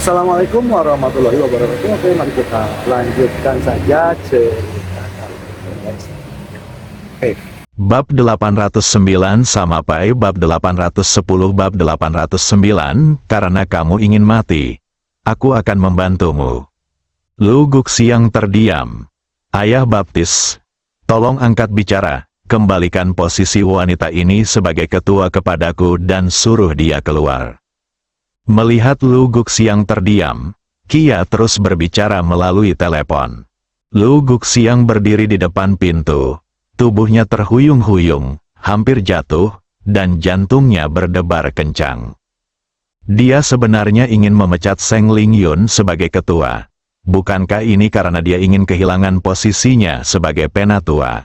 Assalamualaikum warahmatullahi wabarakatuh. Oke, mari kita lanjutkan saja cerita kali ini, guys. Oke. Bab 809 sampai bab 810. Bab 809, karena kamu ingin mati, aku akan membantumu. Lu Guxiang terdiam. Ayah baptis, tolong angkat bicara, kembalikan posisi wanita ini sebagai ketua kepadaku dan suruh dia keluar. Melihat Lu Guxiang terdiam, Kia terus berbicara melalui telepon. Lu Guxiang berdiri di depan pintu. Tubuhnya terhuyung-huyung, hampir jatuh, dan jantungnya berdebar kencang. Dia sebenarnya ingin memecat Seng Lingyun sebagai ketua. Bukankah ini karena dia ingin kehilangan posisinya sebagai penatua?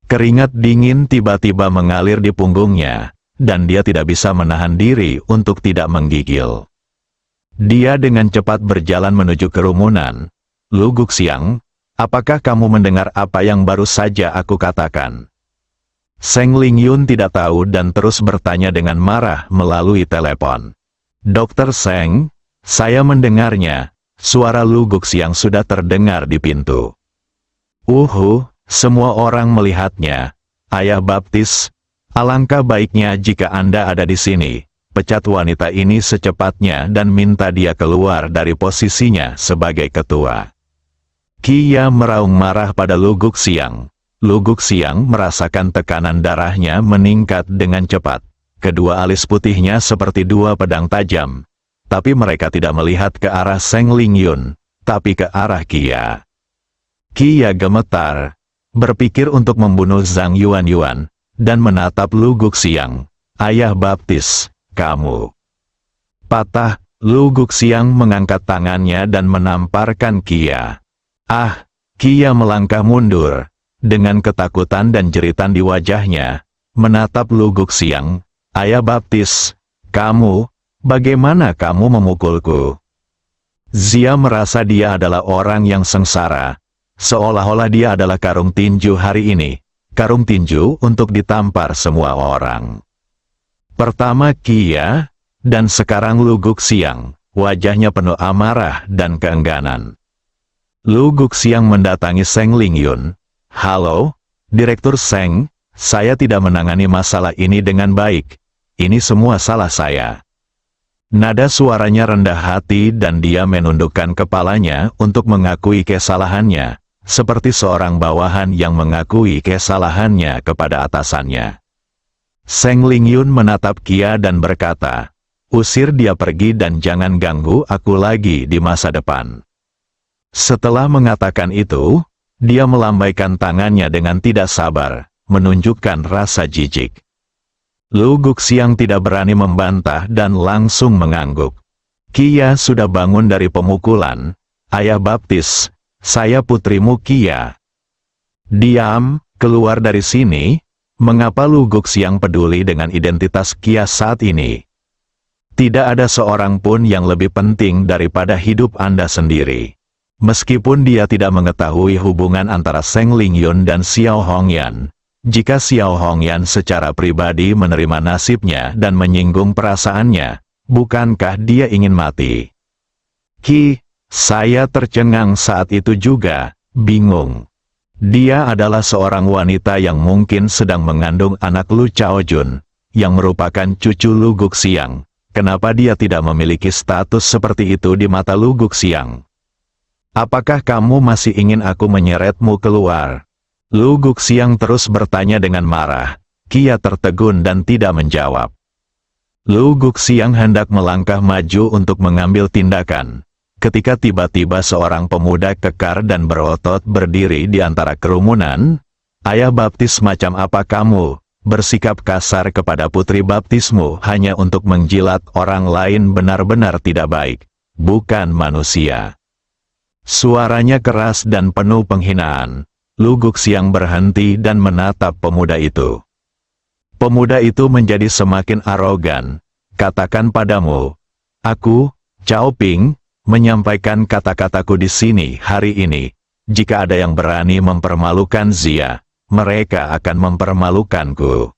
Keringat dingin tiba-tiba mengalir di punggungnya, dan dia tidak bisa menahan diri untuk tidak menggigil. Dia dengan cepat berjalan menuju kerumunan. Lu Guxiang, apakah kamu mendengar apa yang baru saja aku katakan? Seng Lingyun tidak tahu dan terus bertanya dengan marah melalui telepon. Dokter Seng, saya mendengarnya. Suara Lu Guxiang sudah terdengar di pintu. Semua orang melihatnya. Ayah baptis, alangkah baiknya jika Anda ada di sini. Pecat wanita ini secepatnya dan minta dia keluar dari posisinya sebagai ketua. Kia meraung marah pada Lu Guxiang. Lu Guxiang merasakan tekanan darahnya meningkat dengan cepat. Kedua alis putihnya seperti dua pedang tajam. Tapi mereka tidak melihat ke arah Seng Lingyun, tapi ke arah Kia. Kia gemetar, berpikir untuk membunuh Zhang Yuanyuan, dan menatap Lu Guxiang. Ayah baptis, kamu. Patah, Lu Guxiang mengangkat tangannya dan menamparkan Kia. Kia melangkah mundur, dengan ketakutan dan jeritan di wajahnya, menatap Lu Guxiang. Ayah baptis, kamu, bagaimana kamu memukulku? Zia merasa dia adalah orang yang sengsara, seolah-olah dia adalah karung tinju hari ini, karung tinju untuk ditampar semua orang. Pertama Kia, dan sekarang Lu Guxiang, wajahnya penuh amarah dan keengganan. Lu Guxiang mendatangi Seng Lingyun. Halo, Direktur Seng, saya tidak menangani masalah ini dengan baik. Ini semua salah saya. Nada suaranya rendah hati dan dia menundukkan kepalanya untuk mengakui kesalahannya, seperti seorang bawahan yang mengakui kesalahannya kepada atasannya. Seng Lingyun menatap Kia dan berkata, usir dia pergi dan jangan ganggu aku lagi di masa depan. Setelah mengatakan itu, dia melambaikan tangannya dengan tidak sabar, menunjukkan rasa jijik. Lu Guxiang tidak berani membantah dan langsung mengangguk. Kia sudah bangun dari pemukulan. Ayah baptis, saya putrimu Kia. Diam, keluar dari sini. Mengapa Lu Guxiang peduli dengan identitas Kia saat ini? Tidak ada seorang pun yang lebih penting daripada hidup Anda sendiri. Meskipun dia tidak mengetahui hubungan antara Seng Lingyun dan Xiao Hongyan. Jika Xiao Hongyan secara pribadi menerima nasibnya dan menyinggung perasaannya, bukankah dia ingin mati? Saya tercengang saat itu juga, bingung. Dia adalah seorang wanita yang mungkin sedang mengandung anak Lu Chaojun, yang merupakan cucu Lu Guxiang. Kenapa dia tidak memiliki status seperti itu di mata Lu Guxiang? Apakah kamu masih ingin aku menyeretmu keluar? Lu Guxiang terus bertanya dengan marah. Kia tertegun dan tidak menjawab. Lu Guxiang hendak melangkah maju untuk mengambil tindakan. Ketika tiba-tiba seorang pemuda kekar dan berotot berdiri di antara kerumunan. Ayah baptis macam apa kamu? Bersikap kasar kepada putri baptismu hanya untuk menjilat orang lain benar-benar tidak baik. Bukan manusia. Suaranya keras dan penuh penghinaan. Lu Guxiang berhenti dan menatap pemuda itu. Pemuda itu menjadi semakin arogan. Katakan padamu, aku, Cao Ping, menyampaikan kata-kataku di sini hari ini. Jika ada yang berani mempermalukan Zia, mereka akan mempermalukanku.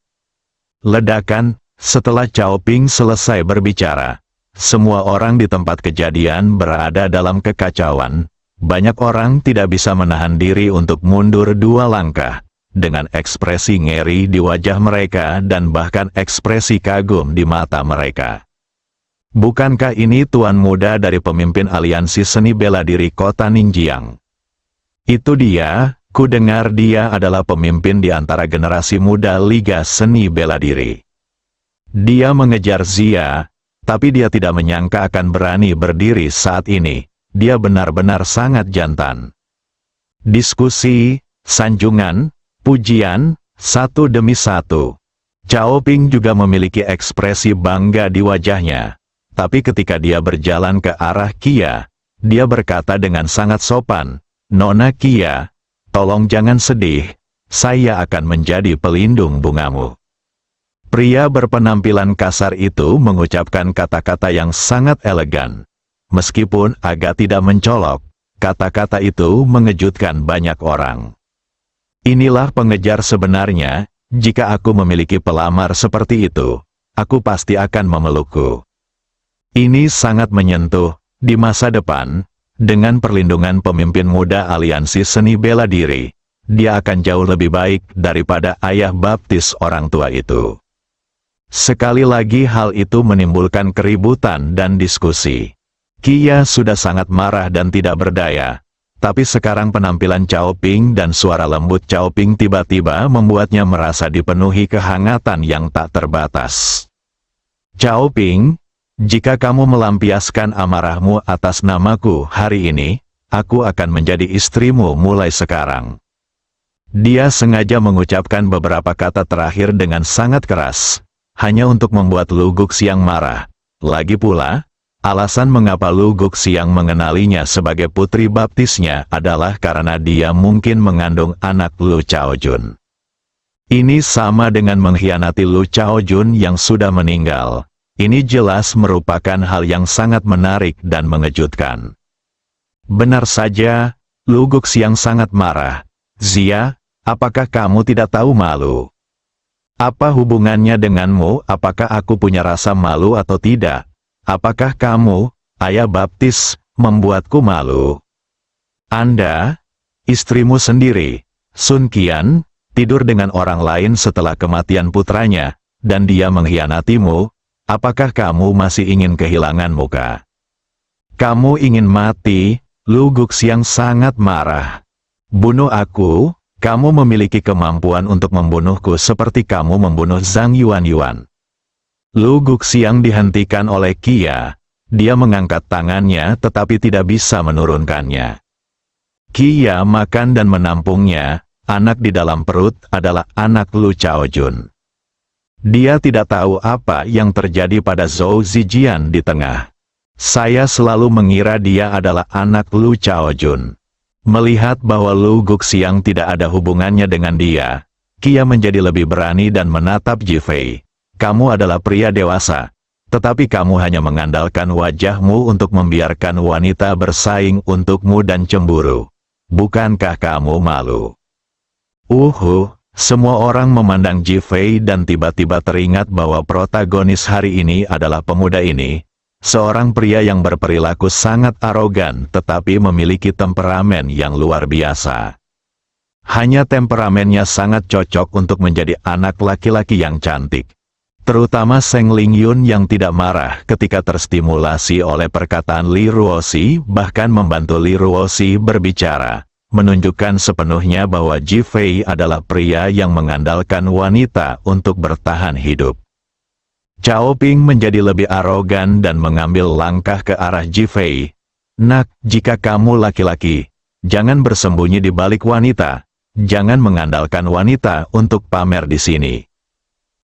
Ledakan, setelah Cao Ping selesai berbicara, Semua orang di tempat kejadian berada dalam kekacauan. Banyak orang tidak bisa menahan diri untuk mundur 2 langkah, dengan ekspresi ngeri di wajah mereka dan bahkan ekspresi kagum di mata mereka. Bukankah ini tuan muda dari pemimpin aliansi seni bela diri kota Ningjiang? Itu dia, ku dengar dia adalah pemimpin di antara generasi muda Liga Seni Bela Diri. Dia mengejar Zia, tapi dia tidak menyangka akan berani berdiri saat ini. Dia benar-benar sangat jantan. Diskusi, sanjungan, pujian, satu demi satu. Cao Ping juga memiliki ekspresi bangga di wajahnya. Tapi ketika dia berjalan ke arah Kia, dia berkata dengan sangat sopan, "Nona Kia, tolong jangan sedih, saya akan menjadi pelindung bungamu." Pria berpenampilan kasar itu mengucapkan kata-kata yang sangat elegan. Meskipun agak tidak mencolok, kata-kata itu mengejutkan banyak orang. Inilah pengejar sebenarnya, jika aku memiliki pelamar seperti itu, aku pasti akan memelukku. Ini sangat menyentuh, di masa depan, dengan perlindungan pemimpin muda aliansi seni bela diri, dia akan jauh lebih baik daripada ayah baptis orang tua itu. Sekali lagi hal itu menimbulkan keributan dan diskusi. Kia sudah sangat marah dan tidak berdaya, tapi sekarang penampilan Cao Ping dan suara lembut Cao Ping tiba-tiba membuatnya merasa dipenuhi kehangatan yang tak terbatas. Cao Ping, jika kamu melampiaskan amarahmu atas namaku hari ini, aku akan menjadi istrimu mulai sekarang. Dia sengaja mengucapkan beberapa kata terakhir dengan sangat keras, hanya untuk membuat Lu Guxiang marah. Lagi pula, alasan mengapa Lu Guxiang mengenalinya sebagai putri baptisnya adalah karena dia mungkin mengandung anak Lu Chaojun. Ini sama dengan mengkhianati Lu Chaojun yang sudah meninggal. Ini jelas merupakan hal yang sangat menarik dan mengejutkan. Benar saja, Lu Guxiang sangat marah. "Zia, apakah kamu tidak tahu malu? Apa hubungannya denganmu? Apakah aku punya rasa malu atau tidak? Apakah kamu, ayah baptis, membuatku malu? Anda, istrimu sendiri, Sun Qian, tidur dengan orang lain setelah kematian putranya, dan dia mengkhianatimu. Apakah kamu masih ingin kehilangan muka? Kamu ingin mati?" Lu Guxiang sangat marah. "Bunuh aku, kamu memiliki kemampuan untuk membunuhku seperti kamu membunuh Zhang Yuanyuan." Lu Guxiang dihentikan oleh Kia. Dia mengangkat tangannya tetapi tidak bisa menurunkannya. Kia makan dan menampungnya. Anak di dalam perut adalah anak Lu Chaojun. Dia tidak tahu apa yang terjadi pada Zhou Zijian di tengah. Saya selalu mengira dia adalah anak Lu Chaojun. Melihat bahwa Lu Guxiang tidak ada hubungannya dengan dia, Kia menjadi lebih berani dan menatap Jifei. "Kamu adalah pria dewasa, tetapi kamu hanya mengandalkan wajahmu untuk membiarkan wanita bersaing untukmu dan cemburu. Bukankah kamu malu?" Semua orang memandang Jifei dan tiba-tiba teringat bahwa protagonis hari ini adalah pemuda ini, seorang pria yang berperilaku sangat arogan tetapi memiliki temperamen yang luar biasa. Hanya temperamennya sangat cocok untuk menjadi anak laki-laki yang cantik. Terutama Seng Lingyun yang tidak marah ketika terstimulasi oleh perkataan Li Ruoxi, bahkan membantu Li Ruoxi berbicara, menunjukkan sepenuhnya bahwa Jifei adalah pria yang mengandalkan wanita untuk bertahan hidup. Cao Ping menjadi lebih arogan dan mengambil langkah ke arah Jifei. "Nak, jika kamu laki-laki, jangan bersembunyi di balik wanita, jangan mengandalkan wanita untuk pamer di sini."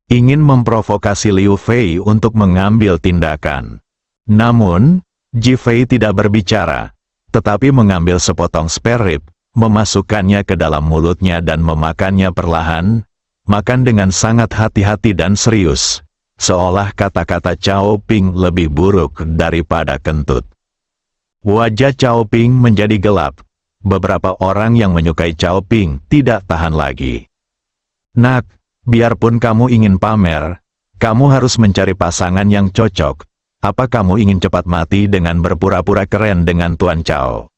Ingin memprovokasi Liu Fei untuk mengambil tindakan. Namun, Jifei tidak berbicara, tetapi mengambil sepotong spare rib, memasukkannya ke dalam mulutnya dan memakannya perlahan, makan dengan sangat hati-hati dan serius, seolah kata-kata Cao Ping lebih buruk daripada kentut. Wajah Cao Ping menjadi gelap. Beberapa orang yang menyukai Cao Ping tidak tahan lagi. "Nak, biarpun kamu ingin pamer, kamu harus mencari pasangan yang cocok. Apa kamu ingin cepat mati dengan berpura-pura keren dengan Tuan Cao?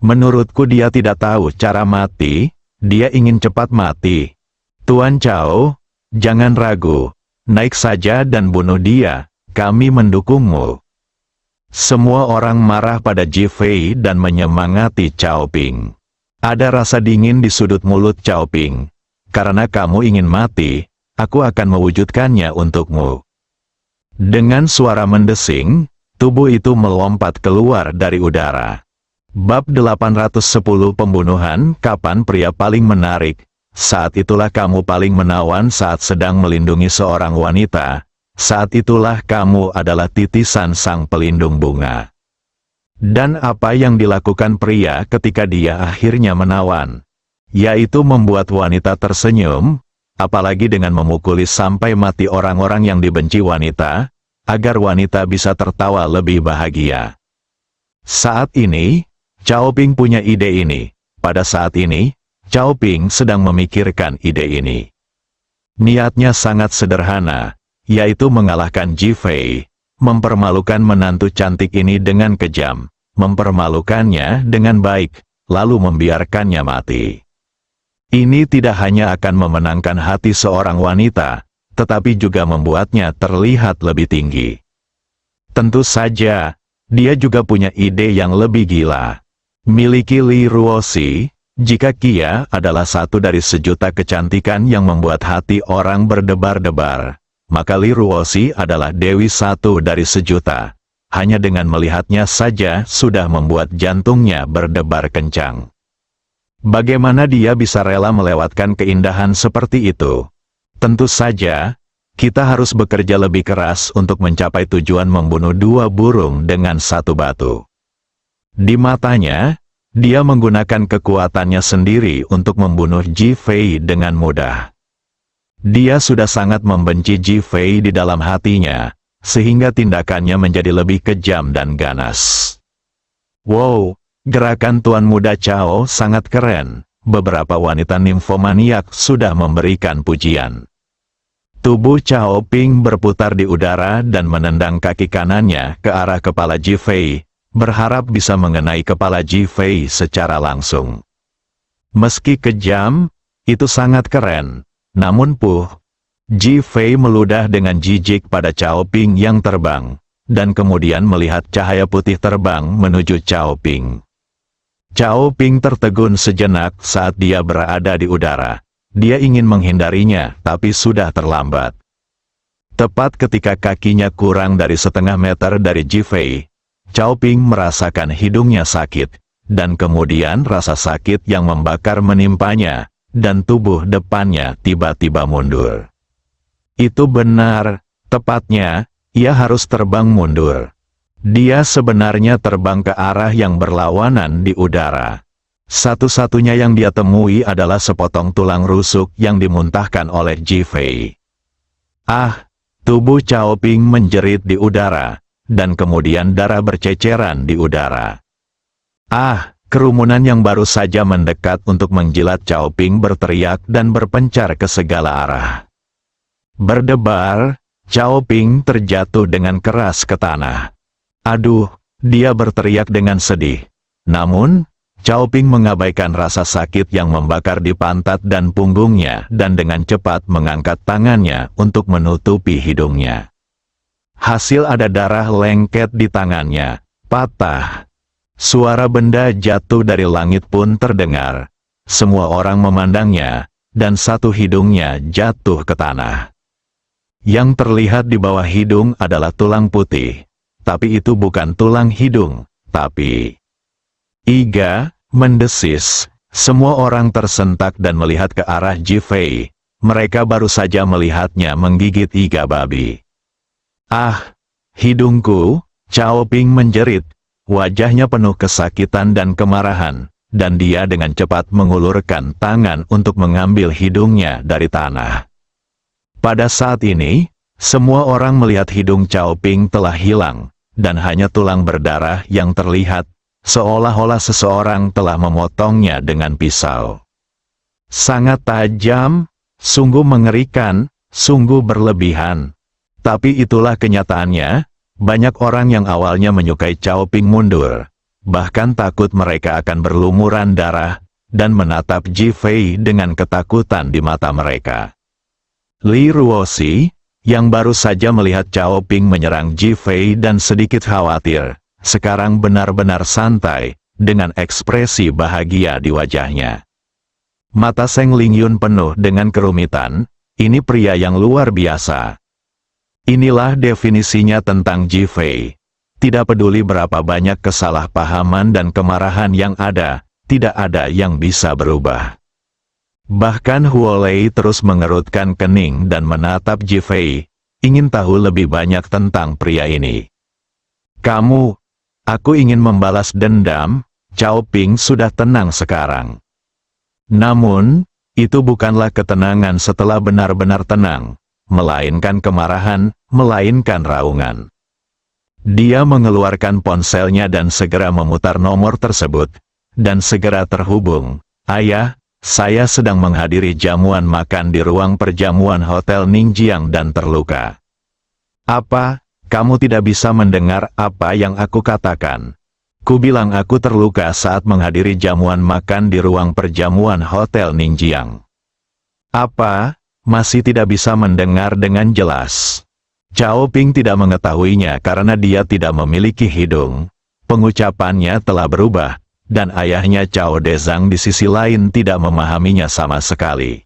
Menurutku dia tidak tahu cara mati, dia ingin cepat mati. Tuan Cao, jangan ragu, naik saja dan bunuh dia, kami mendukungmu. Semua orang marah pada Ji Fei dan menyemangati Cao Ping. Ada rasa dingin di sudut mulut Cao Ping. Karena kamu ingin mati, aku akan mewujudkannya untukmu. Dengan suara mendesing, tubuh itu melompat keluar dari udara. Bab 810 Pembunuhan. Kapan pria paling menarik? Saat itulah kamu paling menawan saat sedang melindungi seorang wanita. Saat itulah kamu adalah titisan sang pelindung bunga. Dan apa yang dilakukan pria ketika dia akhirnya menawan? Yaitu membuat wanita tersenyum, apalagi dengan memukuli sampai mati orang-orang yang dibenci wanita, agar wanita bisa tertawa lebih bahagia. Saat ini, Cao Ping punya ide ini. Pada saat ini, Cao Ping sedang memikirkan ide ini. Niatnya sangat sederhana, yaitu mengalahkan Ji Fei, mempermalukan menantu cantik ini dengan kejam, mempermalukannya dengan baik, lalu membiarkannya mati. Ini tidak hanya akan memenangkan hati seorang wanita, tetapi juga membuatnya terlihat lebih tinggi. Tentu saja, dia juga punya ide yang lebih gila. Miliki Li Ruoxi, jika Kia adalah satu dari sejuta kecantikan yang membuat hati orang berdebar-debar, maka Li Ruoxi adalah dewi satu dari sejuta. Hanya dengan melihatnya saja sudah membuat jantungnya berdebar kencang. Bagaimana dia bisa rela melewatkan keindahan seperti itu? Tentu saja, kita harus bekerja lebih keras untuk mencapai tujuan membunuh dua burung dengan satu batu. Di matanya, dia menggunakan kekuatannya sendiri untuk membunuh Ji Fei dengan mudah. Dia sudah sangat membenci Ji Fei di dalam hatinya, sehingga tindakannya menjadi lebih kejam dan ganas. Wow, gerakan Tuan Muda Cao sangat keren. Beberapa wanita nimfomaniak sudah memberikan pujian. Tubuh Cao Ping berputar di udara dan menendang kaki kanannya ke arah kepala Ji Fei, berharap bisa mengenai kepala Ji Fei secara langsung. Meski kejam, itu sangat keren. Namun Ji Fei meludah dengan jijik pada Cao Ping yang terbang, dan kemudian melihat cahaya putih terbang menuju Cao Ping. Cao Ping tertegun sejenak saat dia berada di udara. Dia ingin menghindarinya, tapi sudah terlambat. Tepat ketika kakinya kurang dari setengah meter dari Ji Fei, Cao Ping merasakan hidungnya sakit, dan kemudian rasa sakit yang membakar menimpanya, dan tubuh depannya tiba-tiba mundur. Itu benar, tepatnya, ia harus terbang mundur. Dia sebenarnya terbang ke arah yang berlawanan di udara. Satu-satunya yang dia temui adalah sepotong tulang rusuk yang dimuntahkan oleh Ji Fei. Ah, tubuh Cao Ping menjerit di udara, dan kemudian darah berceceran di udara. Ah, kerumunan yang baru saja mendekat untuk menjilat Cao Ping berteriak dan berpencar ke segala arah. Berdebar, Cao Ping terjatuh dengan keras ke tanah. Aduh, dia berteriak dengan sedih. Namun, Cao Ping mengabaikan rasa sakit yang membakar di pantat dan punggungnya dan dengan cepat mengangkat tangannya untuk menutupi hidungnya. Hasil ada darah lengket di tangannya, patah. Suara benda jatuh dari langit pun terdengar. Semua orang memandangnya, dan satu hidungnya jatuh ke tanah. Yang terlihat di bawah hidung adalah tulang putih. Tapi itu bukan tulang hidung, tapi... Iga, mendesis. Semua orang tersentak dan melihat ke arah Ji Fei. Mereka baru saja melihatnya menggigit iga babi. Ah, hidungku, Cao Ping menjerit. Wajahnya penuh kesakitan dan kemarahan, dan dia dengan cepat mengulurkan tangan untuk mengambil hidungnya dari tanah. Pada saat ini, semua orang melihat hidung Cao Ping telah hilang, dan hanya tulang berdarah yang terlihat, seolah-olah seseorang telah memotongnya dengan pisau. Sangat tajam, sungguh mengerikan, sungguh berlebihan. Tapi itulah kenyataannya, Banyak orang yang awalnya menyukai Cao Ping mundur, bahkan takut mereka akan berlumuran darah, dan menatap Ji Fei dengan ketakutan di mata mereka. Li Ruoxi, yang baru saja melihat Cao Ping menyerang Ji Fei dan sedikit khawatir, sekarang benar-benar santai, dengan ekspresi bahagia di wajahnya. Mata Seng Lingyun penuh dengan kerumitan, ini pria yang luar biasa. Inilah definisinya tentang Ji Fei. Tidak peduli berapa banyak kesalahpahaman dan kemarahan yang ada, tidak ada yang bisa berubah. Bahkan Huo Lei terus mengerutkan kening dan menatap Ji Fei, ingin tahu lebih banyak tentang pria ini. Aku ingin membalas dendam. Cao Ping sudah tenang sekarang. Namun, itu bukanlah ketenangan setelah benar-benar tenang, melainkan kemarahan, melainkan raungan. Dia mengeluarkan ponselnya dan segera memutar nomor tersebut, dan segera terhubung. Ayah, saya sedang menghadiri jamuan makan di ruang perjamuan Hotel Ningjiang dan terluka. Apa, kamu tidak bisa mendengar apa yang aku katakan? Ku bilang aku terluka saat menghadiri jamuan makan di ruang perjamuan Hotel Ningjiang. Apa, masih tidak bisa mendengar dengan jelas? Cao Ping tidak mengetahuinya karena dia tidak memiliki hidung. Pengucapannya telah berubah, dan ayahnya Cao Dezang di sisi lain tidak memahaminya sama sekali.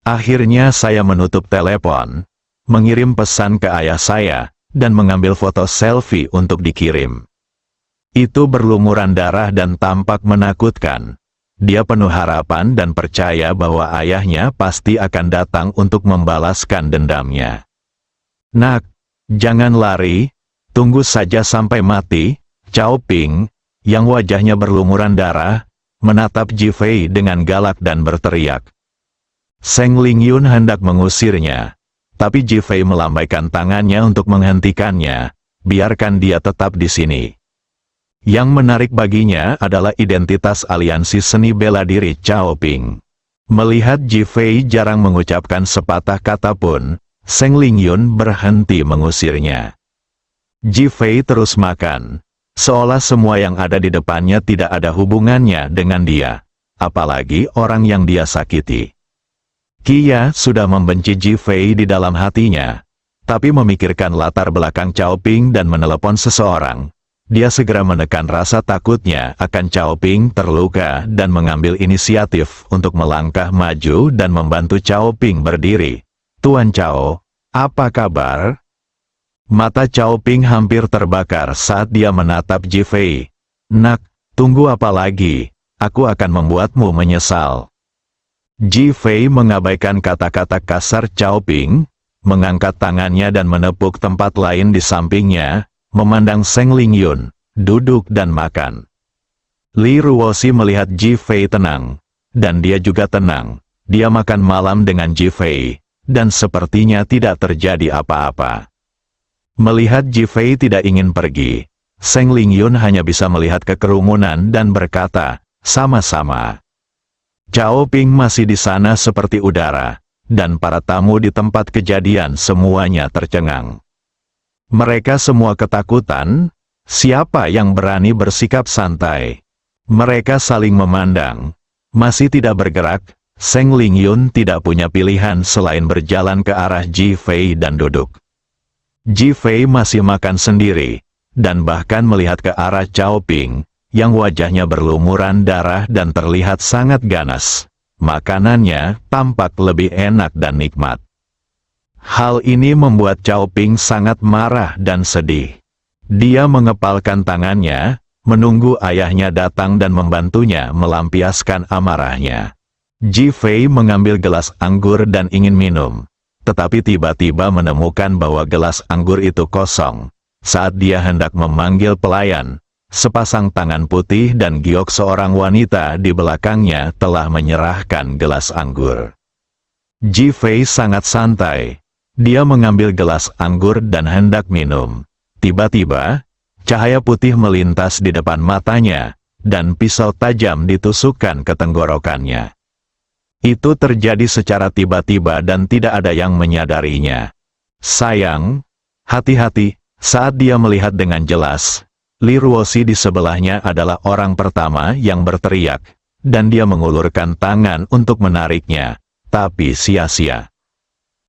Akhirnya saya menutup telepon, mengirim pesan ke ayah saya, dan mengambil foto selfie untuk dikirim. Itu berlumuran darah dan tampak menakutkan. Dia penuh harapan dan percaya bahwa ayahnya pasti akan datang untuk membalaskan dendamnya. Nak, jangan lari, tunggu saja sampai mati. Cao Ping, yang wajahnya berlumuran darah, menatap Ji Fei dengan galak dan berteriak. Seng Lingyun hendak mengusirnya, tapi Ji Fei melambaikan tangannya untuk menghentikannya. Biarkan dia tetap di sini. Yang menarik baginya adalah identitas aliansi seni bela diri Cao Ping. Melihat Ji Fei jarang mengucapkan sepatah kata pun, Seng Lingyun berhenti mengusirnya. Ji Fei terus makan, seolah semua yang ada di depannya tidak ada hubungannya dengan dia, apalagi orang yang dia sakiti. Kia sudah membenci Ji Fei di dalam hatinya, tapi memikirkan latar belakang Cao Ping dan menelepon seseorang. Dia segera menekan rasa takutnya akan Cao Ping terluka dan mengambil inisiatif untuk melangkah maju dan membantu Cao Ping berdiri. Tuan Cao, apa kabar? Mata Cao Ping hampir terbakar saat dia menatap Ji Fei. Nak, tunggu apa lagi? Aku akan membuatmu menyesal. Ji Fei mengabaikan kata-kata kasar Cao Ping, mengangkat tangannya dan menepuk tempat lain di sampingnya, memandang Seng Lingyun, duduk dan makan. Li Ruoxi melihat Ji Fei tenang, dan dia juga tenang. Dia makan malam dengan Ji Fei, dan sepertinya tidak terjadi apa-apa. Melihat Ji Fei tidak ingin pergi, Seng Lingyun hanya bisa melihat kekerumunan dan berkata, sama-sama. Cao Ping masih di sana seperti udara, dan para tamu di tempat kejadian semuanya tercengang. Mereka semua ketakutan. Siapa yang berani bersikap santai? Mereka saling memandang, masih tidak bergerak. Seng Lingyun tidak punya pilihan selain berjalan ke arah Ji Fei dan duduk. Ji Fei masih makan sendiri, dan bahkan melihat ke arah Cao Ping, yang wajahnya berlumuran darah dan terlihat sangat ganas. Makanannya tampak lebih enak dan nikmat. Hal ini membuat Cao Ping sangat marah dan sedih. Dia mengepalkan tangannya, menunggu ayahnya datang dan membantunya melampiaskan amarahnya. Ji Fei mengambil gelas anggur dan ingin minum, tetapi tiba-tiba menemukan bahwa gelas anggur itu kosong. Saat dia hendak memanggil pelayan, sepasang tangan putih dan giok seorang wanita di belakangnya telah menyerahkan gelas anggur. Ji Fei sangat santai. Dia mengambil gelas anggur dan hendak minum. Tiba-tiba, cahaya putih melintas di depan matanya, dan pisau tajam ditusukkan ke tenggorokannya. Itu terjadi secara tiba-tiba dan tidak ada yang menyadarinya. Sayang, hati-hati, Saat dia melihat dengan jelas, Li Ruosi di sebelahnya adalah orang pertama yang berteriak, dan dia mengulurkan tangan untuk menariknya, tapi sia-sia.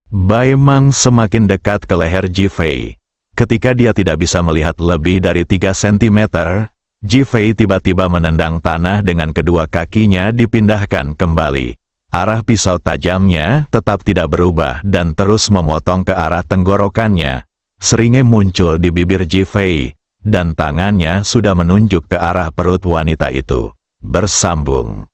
Bai Mang semakin dekat ke leher Ji Fei. Ketika dia tidak bisa melihat lebih dari 3 cm, Ji Fei tiba-tiba menendang tanah dengan kedua kakinya dipindahkan kembali. Arah pisau tajamnya tetap tidak berubah dan terus memotong ke arah tenggorokannya. Seringai muncul di bibir Ji Fei, dan tangannya sudah menunjuk ke arah perut wanita itu. Bersambung.